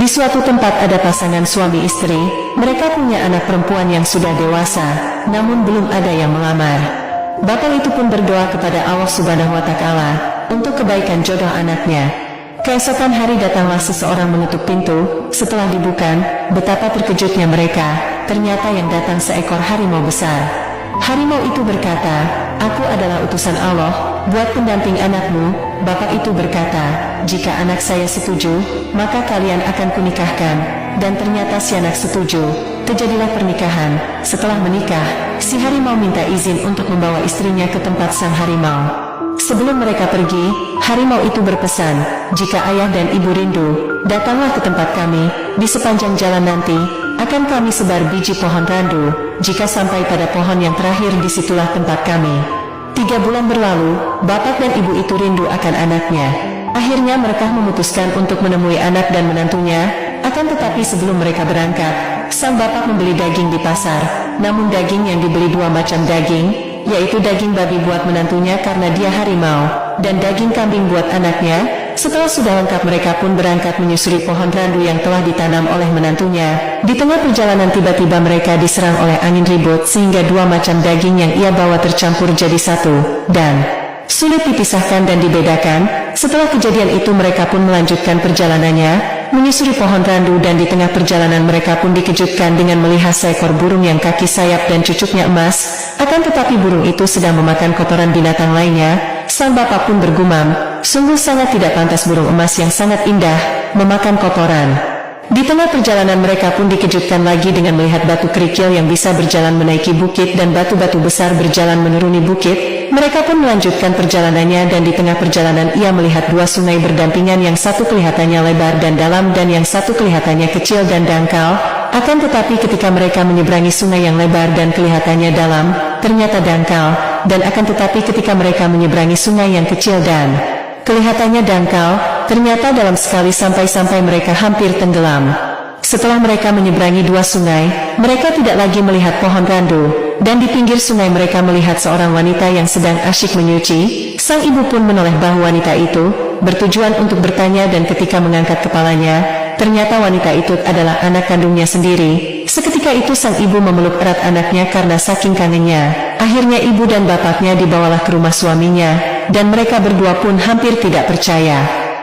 Di suatu tempat ada pasangan suami istri, mereka punya anak perempuan yang sudah dewasa, namun belum ada yang melamar. Bapak itu pun berdoa kepada Allah Subhanahu wa Ta'ala untuk kebaikan jodoh anaknya. Keesokan hari datanglah seseorang mengetuk pintu. Setelah dibuka, betapa terkejutnya mereka. Ternyata yang datang seekor harimau besar. Harimau itu berkata, "Aku adalah utusan Allah buat pendamping anakmu." Bapak itu berkata, "Jika anak saya setuju, maka kalian akan kunikahkan." Dan ternyata si anak setuju. Terjadilah pernikahan. Setelah menikah, si harimau minta izin untuk membawa istrinya ke tempat sang harimau. Sebelum mereka pergi, harimau itu berpesan, "Jika ayah dan ibu rindu, datanglah ke tempat kami. Di sepanjang jalan nanti, akan kami sebar biji pohon randu. Jika sampai pada pohon yang terakhir, disitulah tempat kami." 3 bulan berlalu, bapak dan ibu itu rindu akan anaknya. Akhirnya mereka memutuskan untuk menemui anak dan menantunya. Akan tetapi sebelum mereka berangkat, sang bapak membeli daging di pasar. Namun daging yang dibeli 2 macam daging, yaitu daging babi buat menantunya karena dia harimau, dan daging kambing buat anaknya. Setelah sudah lengkap, mereka pun berangkat menyusuri pohon randu yang telah ditanam oleh menantunya. Di tengah perjalanan tiba-tiba mereka diserang oleh angin ribut sehingga 2 macam daging yang ia bawa tercampur jadi satu, dan sulit dipisahkan dan dibedakan. Setelah kejadian itu mereka pun melanjutkan perjalanannya, menyusuri pohon randu, dan di tengah perjalanan mereka pun dikejutkan dengan melihat seekor burung yang kaki sayap dan cucuknya emas. Akan tetapi burung itu sedang memakan kotoran binatang lainnya. Sang bapak pun bergumam, sungguh sangat tidak pantas burung emas yang sangat indah memakan kotoran. Di tengah perjalanan mereka pun dikejutkan lagi dengan melihat batu kerikil yang bisa berjalan menaiki bukit dan batu-batu besar berjalan menuruni bukit. Mereka pun melanjutkan perjalanannya, dan di tengah perjalanan ia melihat 2 sungai berdampingan, yang satu kelihatannya lebar dan dalam dan yang satu kelihatannya kecil dan dangkal. Akan tetapi ketika mereka menyeberangi sungai yang lebar dan kelihatannya dalam, ternyata dangkal, dan akan tetapi ketika mereka menyeberangi sungai yang kecil dan kelihatannya dangkal, ternyata dalam sekali sampai mereka hampir tenggelam. Setelah mereka menyeberangi 2 sungai, mereka tidak lagi melihat pohon randu, dan di pinggir sungai mereka melihat seorang wanita yang sedang asyik menyuci. Sang ibu pun menoleh bahu wanita itu, bertujuan untuk bertanya, dan ketika mengangkat kepalanya, ternyata wanita itu adalah anak kandungnya sendiri. Seketika itu sang ibu memeluk erat anaknya karena saking kangennya. Akhirnya ibu dan bapaknya dibawalah ke rumah suaminya, dan mereka berdua pun hampir tidak percaya.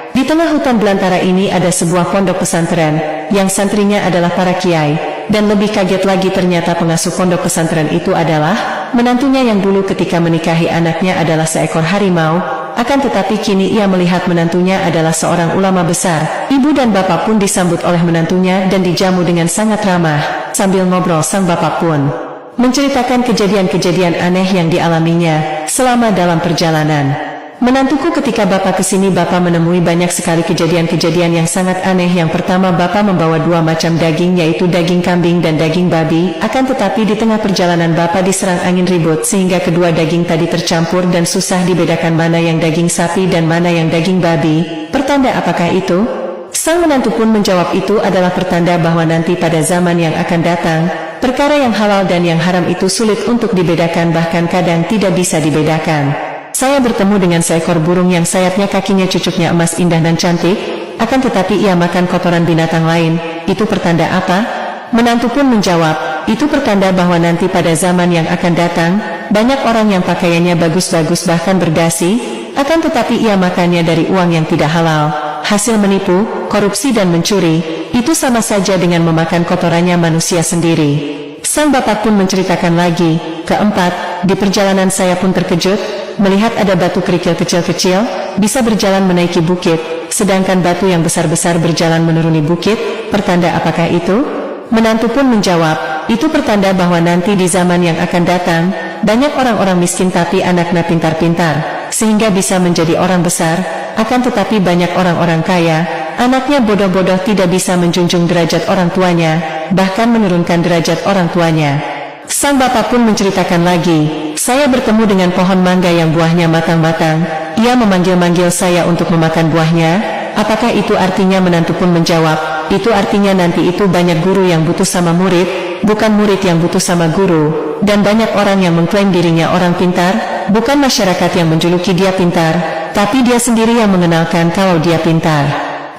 Di tengah hutan belantara ini ada sebuah pondok pesantren, yang santrinya adalah para kiai, dan lebih kaget lagi ternyata pengasuh pondok pesantren itu adalah menantunya yang dulu ketika menikahi anaknya adalah seekor harimau. Akan tetapi kini ia melihat menantunya adalah seorang ulama besar. Ibu dan bapak pun disambut oleh menantunya dan dijamu dengan sangat ramah. Sambil ngobrol sang bapak pun menceritakan kejadian-kejadian aneh yang dialaminya selama dalam perjalanan. "Menantuku, ketika bapak kesini, bapak menemui banyak sekali kejadian-kejadian yang sangat aneh. Yang pertama, bapak membawa 2 macam daging, yaitu daging kambing dan daging babi. Akan tetapi di tengah perjalanan bapak diserang angin ribut sehingga kedua daging tadi tercampur dan susah dibedakan mana yang daging sapi dan mana yang daging babi. Pertanda apakah itu?" Sang menantu pun menjawab, "Itu adalah pertanda bahwa nanti pada zaman yang akan datang, perkara yang halal dan yang haram itu sulit untuk dibedakan, bahkan kadang tidak bisa dibedakan. Saya bertemu dengan seekor burung yang sayapnya kakinya cucuknya emas indah dan cantik, akan tetapi ia makan kotoran binatang lain. Itu pertanda apa?" Menantu pun menjawab, "Itu pertanda bahwa nanti pada zaman yang akan datang, banyak orang yang pakaiannya bagus-bagus bahkan berdasi, akan tetapi ia makannya dari uang yang tidak halal. Hasil menipu, korupsi dan mencuri, itu sama saja dengan memakan kotorannya manusia sendiri." Sang bapak pun menceritakan lagi, "Keempat, di perjalanan saya pun terkejut melihat ada batu kerikil kecil-kecil bisa berjalan menaiki bukit, sedangkan batu yang besar-besar berjalan menuruni bukit. Pertanda apakah itu?" Menantu pun menjawab, "Itu pertanda bahwa nanti di zaman yang akan datang, banyak orang-orang miskin tapi anaknya pintar-pintar, sehingga bisa menjadi orang besar. Akan tetapi banyak orang-orang kaya, anaknya bodoh-bodoh, tidak bisa menjunjung derajat orang tuanya, bahkan menurunkan derajat orang tuanya." Sang bapak pun menceritakan lagi, "Saya bertemu dengan pohon mangga yang buahnya matang-matang. Ia memanggil-manggil saya untuk memakan buahnya." Apakah itu artinya? Menantu pun menjawab, "Itu artinya nanti itu banyak guru yang butuh sama murid, bukan murid yang butuh sama guru. Dan banyak orang yang mengklaim dirinya orang pintar, bukan masyarakat yang menjuluki dia pintar, tapi dia sendiri yang mengenalkan kalau dia pintar."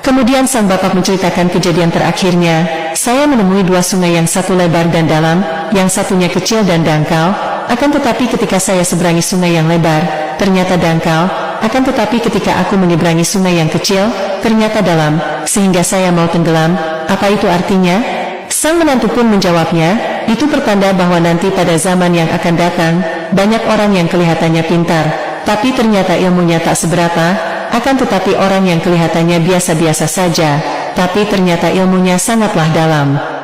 Kemudian sang bapak menceritakan kejadian terakhirnya. Saya menemui dua sungai, yang satu lebar dan dalam, yang satunya kecil dan dangkal. Akan tetapi ketika saya seberangi sungai yang lebar, ternyata dangkal. Akan tetapi ketika aku menyeberangi sungai yang kecil, ternyata dalam, sehingga saya mau tenggelam. Apa itu artinya? Sang menantu pun menjawabnya, itu pertanda bahwa nanti pada zaman yang akan datang, banyak orang yang kelihatannya pintar, tapi ternyata ilmunya tak seberapa. Akan tetapi orang yang kelihatannya biasa-biasa saja, tapi ternyata ilmunya sangatlah dalam.